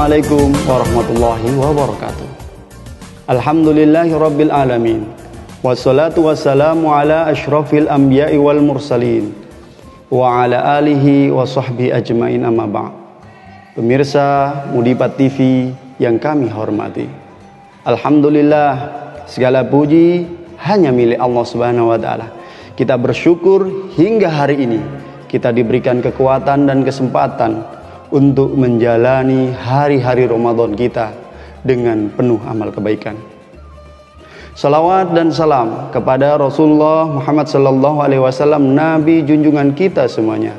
Assalamualaikum warahmatullahi wabarakatuh. Alhamdulillahirabbil alamin. Wassalatu wassalamu ala asyrafil anbiya'i wal mursalin wa ala alihi wa sahbihi ajmain, amma ba'd. Pemirsa Mudipat TV yang kami hormati, alhamdulillah, segala puji hanya milik Allah Subhanahu wa taala. Kita bersyukur hingga hari ini kita diberikan kekuatan dan kesempatan untuk menjalani hari-hari Ramadan kita dengan penuh amal kebaikan. Salawat dan salam kepada Rasulullah Muhammad sallallahu alaihi wasallam, Nabi junjungan kita semuanya,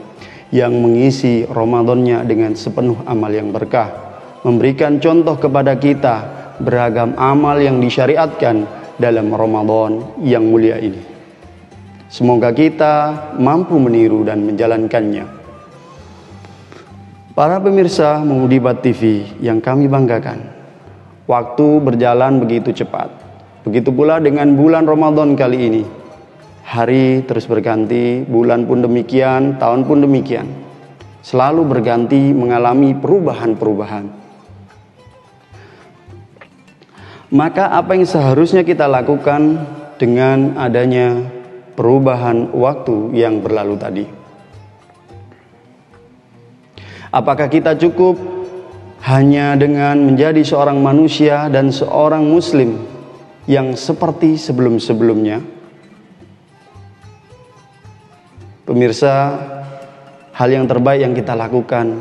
yang mengisi Ramadannya dengan sepenuh amal yang berkah, memberikan contoh kepada kita beragam amal yang disyariatkan dalam Ramadan yang mulia ini. Semoga kita mampu meniru dan menjalankannya. Para pemirsa Mudibat TV yang kami banggakan, waktu berjalan begitu cepat. Begitu pula dengan bulan Ramadan kali ini. Hari terus berganti, bulan pun demikian, tahun pun demikian. Selalu berganti, mengalami perubahan-perubahan. Maka apa yang seharusnya kita lakukan dengan adanya perubahan waktu yang berlalu tadi? Apakah kita cukup hanya dengan menjadi seorang manusia dan seorang muslim yang seperti sebelum-sebelumnya? Pemirsa, hal yang terbaik yang kita lakukan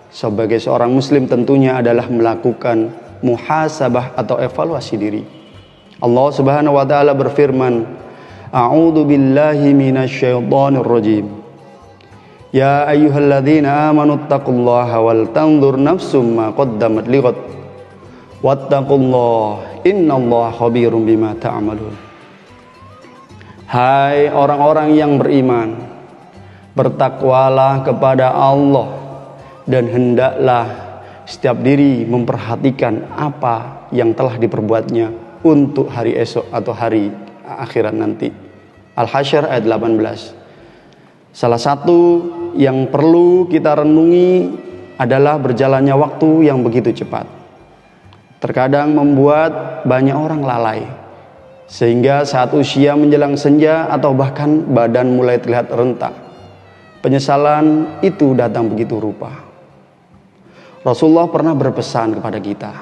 sebagai seorang muslim tentunya adalah melakukan muhasabah atau evaluasi diri. Allah Subhanahu wa taala berfirman, A'udzu billahi minasyaitonir rajim. Ya ayyuhalladzina amanu taqullaha wal tanzur nafsum ma qaddamat lighad wattaqullaha innallaha khabirum bima ta'malun. Hai orang-orang yang beriman, bertakwalah kepada Allah dan hendaklah setiap diri memperhatikan apa yang telah diperbuatnya untuk hari esok atau hari akhirat nanti. Al-Hasyr ayat 18. Salah satu yang perlu kita renungi adalah berjalannya waktu yang begitu cepat. Terkadang membuat banyak orang lalai, sehingga saat usia menjelang senja atau bahkan badan mulai terlihat rentak, penyesalan itu datang begitu rupa. Rasulullah pernah berpesan kepada kita,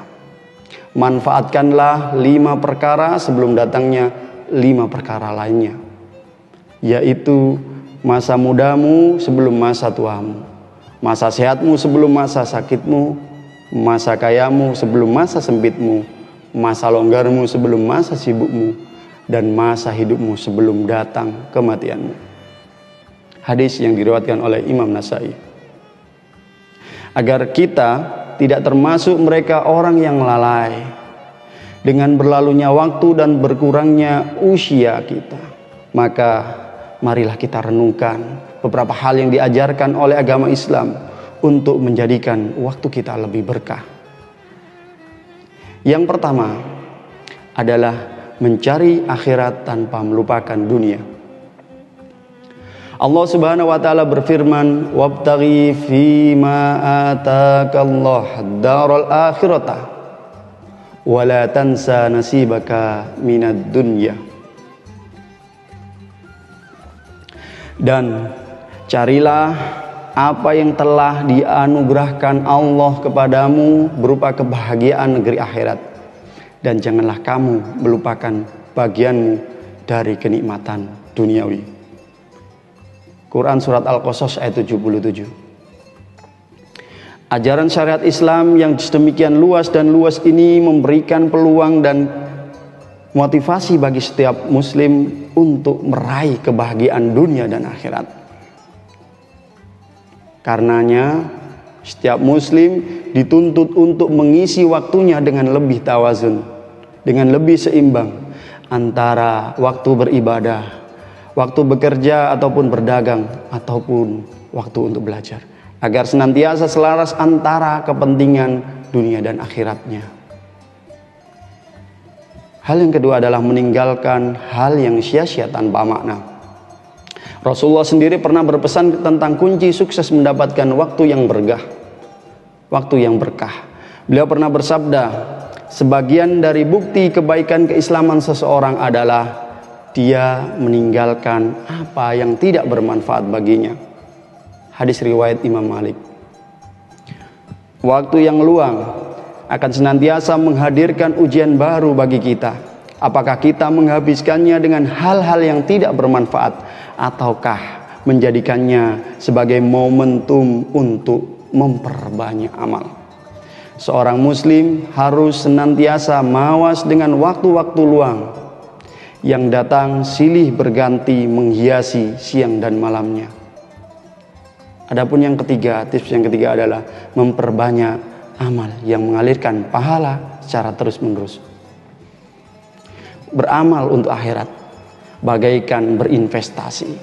manfaatkanlah 5 perkara sebelum datangnya 5 perkara lainnya, yaitu masa mudamu sebelum masa tuamu, masa sehatmu sebelum masa sakitmu, masa kayamu sebelum masa sempitmu, masa longgarmu sebelum masa sibukmu, dan masa hidupmu sebelum datang kematianmu. Hadis yang diriwayatkan oleh Imam Nasai. Agar kita tidak termasuk mereka orang yang lalai dengan berlalunya waktu dan berkurangnya usia kita, maka marilah kita renungkan beberapa hal yang diajarkan oleh agama Islam untuk menjadikan waktu kita lebih berkah. Yang pertama adalah mencari akhirat tanpa melupakan dunia. Allah Subhanahu wa taala berfirman, "Wabtaghi fima atakallah daral akhirata wa la tansa nasibaka minad dunya." Dan carilah apa yang telah dianugerahkan Allah kepadamu berupa kebahagiaan negeri akhirat, dan janganlah kamu melupakan bagianmu dari kenikmatan duniawi. Quran surat Al-Qasas ayat 77. Ajaran syariat Islam yang sedemikian luas dan luas ini memberikan peluang dan motivasi bagi setiap muslim untuk meraih kebahagiaan dunia dan akhirat. Karenanya setiap muslim dituntut untuk mengisi waktunya dengan lebih tawazun, dengan lebih seimbang antara waktu beribadah, waktu bekerja ataupun berdagang, ataupun waktu untuk belajar, agar senantiasa selaras antara kepentingan dunia dan akhiratnya. Hal yang kedua adalah meninggalkan hal yang sia-sia tanpa makna. Rasulullah sendiri pernah berpesan tentang kunci sukses mendapatkan waktu yang berkah. Beliau pernah bersabda, sebagian dari bukti kebaikan keislaman seseorang adalah dia meninggalkan apa yang tidak bermanfaat baginya. Hadis riwayat Imam Malik. Waktu yang luang akan senantiasa menghadirkan ujian baru bagi kita. Apakah kita menghabiskannya dengan hal-hal yang tidak bermanfaat, ataukah menjadikannya sebagai momentum untuk memperbanyak amal? Seorang muslim harus senantiasa mawas dengan waktu-waktu luang yang datang silih berganti menghiasi siang dan malamnya. Adapun yang ketiga, tips yang ketiga adalah memperbanyak amal yang mengalirkan pahala secara terus-menerus. Beramal untuk akhirat bagaikan berinvestasi.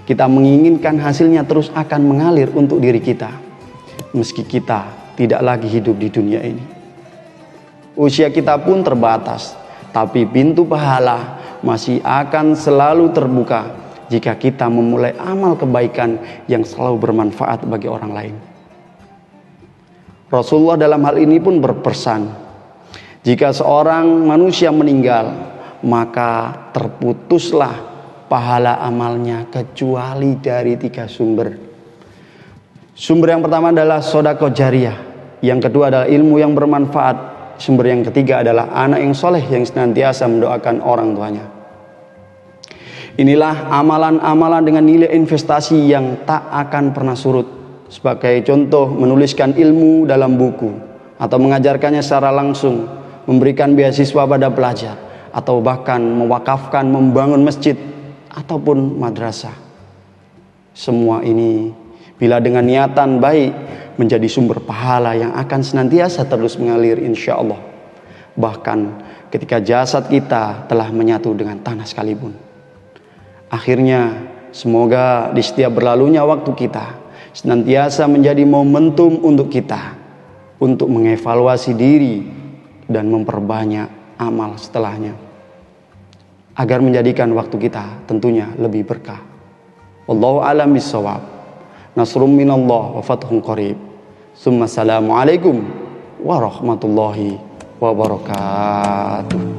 Kita menginginkan hasilnya terus akan mengalir untuk diri kita, meski kita tidak lagi hidup di dunia ini. Usia kita pun terbatas, tapi pintu pahala masih akan selalu terbuka jika kita memulai amal kebaikan yang selalu bermanfaat bagi orang lain. Rasulullah dalam hal ini pun berpesan, jika seorang manusia meninggal, maka terputuslah pahala amalnya kecuali dari 3 sumber. Sumber yang pertama adalah sedekah jariyah, yang kedua adalah ilmu yang bermanfaat, sumber yang ketiga adalah anak yang soleh yang senantiasa mendoakan orang tuanya. Inilah amalan-amalan dengan nilai investasi yang tak akan pernah surut. Sebagai contoh, menuliskan ilmu dalam buku atau mengajarkannya secara langsung, memberikan beasiswa pada pelajar, atau bahkan mewakafkan membangun masjid ataupun madrasah. Semua ini bila dengan niatan baik menjadi sumber pahala yang akan senantiasa terus mengalir insya Allah. Bahkan ketika jasad kita telah menyatu dengan tanah sekalipun. Akhirnya semoga di setiap berlalunya waktu kita senantiasa menjadi momentum untuk kita untuk mengevaluasi diri dan memperbanyak amal setelahnya, agar menjadikan waktu kita tentunya lebih berkah. Wallahu a'lam bishawab. Nasrum minallah wa fathun qarib. Assalamualaikum warahmatullahi wabarakatuh.